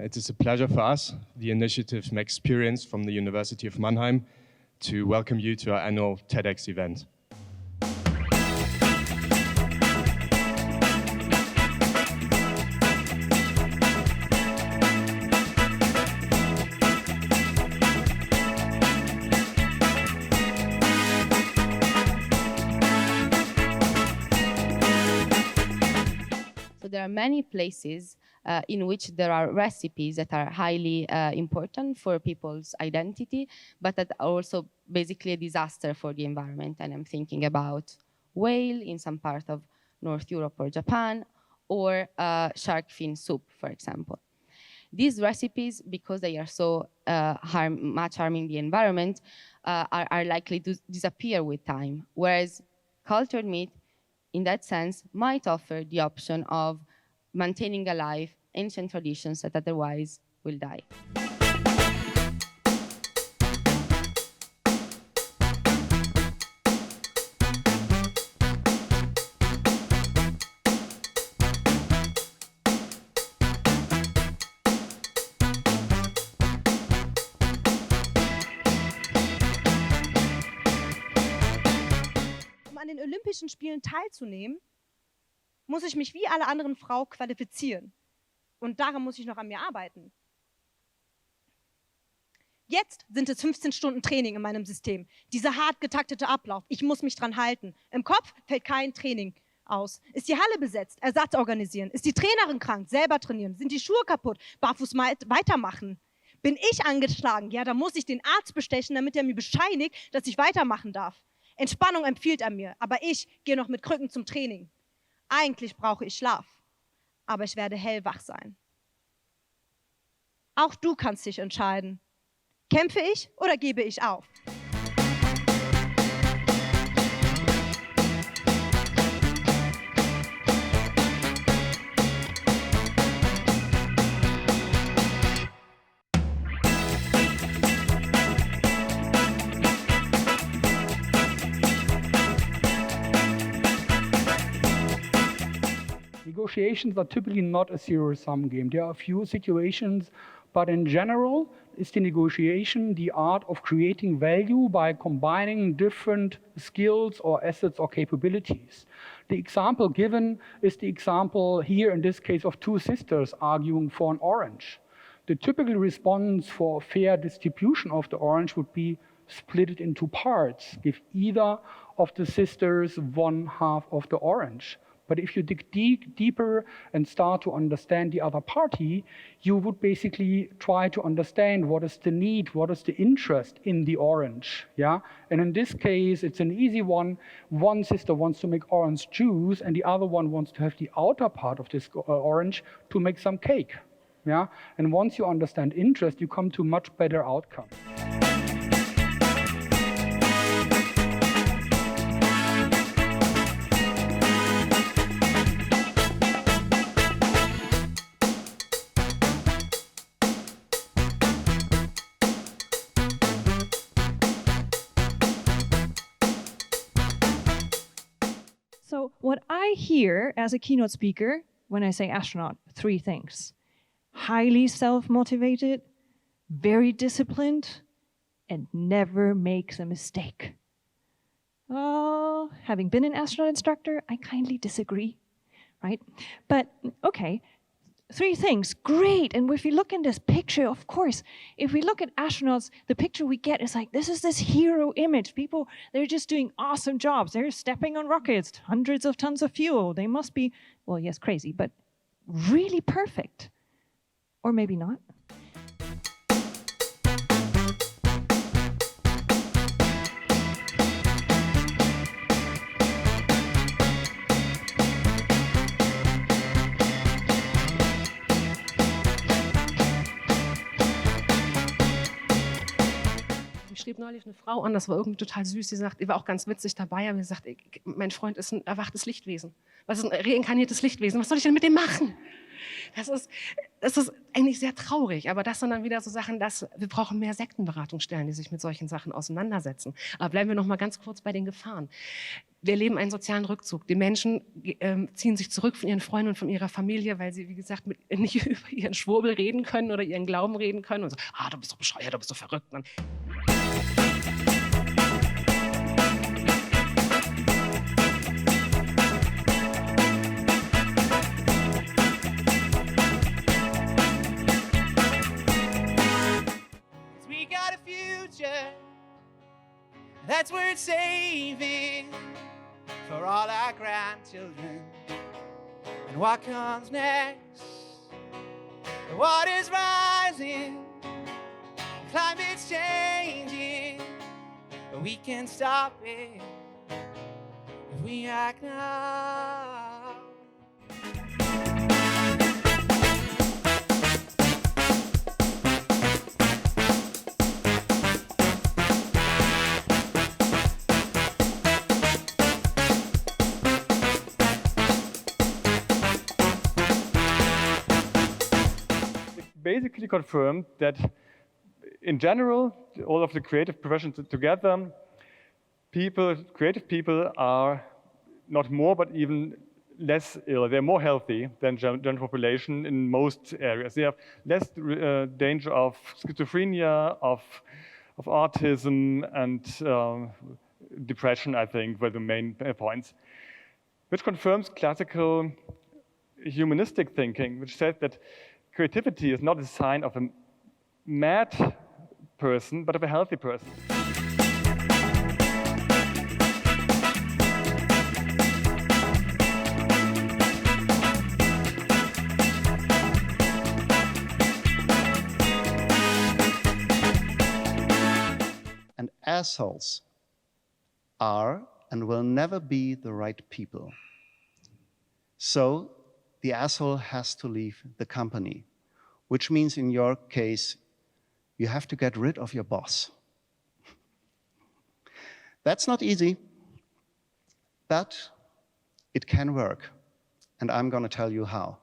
It is a pleasure for us, the initiative Experience from the University of Mannheim, to welcome you to our annual TEDx event. So there are many places in which there are recipes that are highly important for people's identity, but that are also basically a disaster for the environment. And I'm thinking about whale in some part of North Europe or Japan, or shark fin soup, for example. These recipes, because they are so much harming the environment, are likely to disappear with time, whereas cultured meat, in that sense, might offer the option of maintaining alive ancient traditions that otherwise will die. Um an den Olympischen Spielen teilzunehmen, muss ich mich wie alle anderen Frauen qualifizieren. Und daran muss ich noch an mir arbeiten. Jetzt sind es 15 Stunden Training in meinem System. Dieser hart getaktete Ablauf, ich muss mich dran halten. Im Kopf fällt kein Training aus. Ist die Halle besetzt? Ersatz organisieren. Ist die Trainerin krank? Selber trainieren. Sind die Schuhe kaputt? Barfuß weitermachen. Bin ich angeschlagen? Ja, dann muss ich den Arzt bestechen, damit er mir bescheinigt, dass ich weitermachen darf. Entspannung empfiehlt er mir, aber ich gehe noch mit Krücken zum Training. Eigentlich brauche ich Schlaf, aber ich werde hellwach sein. Auch du kannst dich entscheiden. Kämpfe ich oder gebe ich auf? Negotiations are typically not a zero-sum game. There are a few situations, but in general, is the negotiation the art of creating value by combining different skills or assets or capabilities. The example given is the example here in this case of two sisters arguing for an orange. The typical response for a fair distribution of the orange would be split it into parts, give either of the sisters one half of the orange. But if you dig deeper and start to understand the other party, you would basically try to understand what is the need, what is the interest in the orange. Yeah? And in this case, it's an easy one. One sister wants to make orange juice, and the other one wants to have the outer part of this orange to make some cake. Yeah? And once you understand interest, you come to much better outcome. So what I hear as a keynote speaker when I say astronaut, three things: highly self-motivated, very disciplined, and never makes a mistake. Having been an astronaut instructor, I kindly disagree, right? But okay, three things, great. And if we look in this picture, of course, if we look at astronauts, the picture we get is like, this is this hero image. People, they're just doing awesome jobs. They're stepping on rockets, hundreds of tons of fuel. They must be, well, yes, crazy, but really perfect. Or maybe not. Ich schrieb neulich eine Frau an, das war irgendwie total süß, die sagt, die war auch ganz witzig dabei, aber sie sagt, mein Freund ist ein erwachtes Lichtwesen. Was ist ein reinkarniertes Lichtwesen? Was soll ich denn mit dem machen? Das ist eigentlich sehr traurig, aber das sind dann wieder so Sachen, wir brauchen mehr Sektenberatungsstellen, die sich mit solchen Sachen auseinandersetzen. Aber bleiben wir noch mal ganz kurz bei den Gefahren. Wir erleben einen sozialen Rückzug. Die Menschen ziehen sich zurück von ihren Freunden und von ihrer Familie, weil sie, wie gesagt, nicht über ihren Schwurbel reden können oder ihren Glauben reden können und so, du bist doch bescheuert, du bist doch verrückt. We got a future that's worth saving for all our grandchildren. And what comes next? The water's rising, climate's changing, but we can stop it if we act now. Basically confirmed that in general, all of the creative professions together, creative people are not more, but even less ill. They're more healthy than general population in most areas. They have less danger of schizophrenia, of autism, and depression, I think, were the main points, which confirms classical humanistic thinking, which says that creativity is not a sign of a mad person, but of a healthy person. And assholes are and will never be the right people. So the asshole has to leave the company, which means in your case, you have to get rid of your boss. That's not easy, but it can work. And I'm going to tell you how.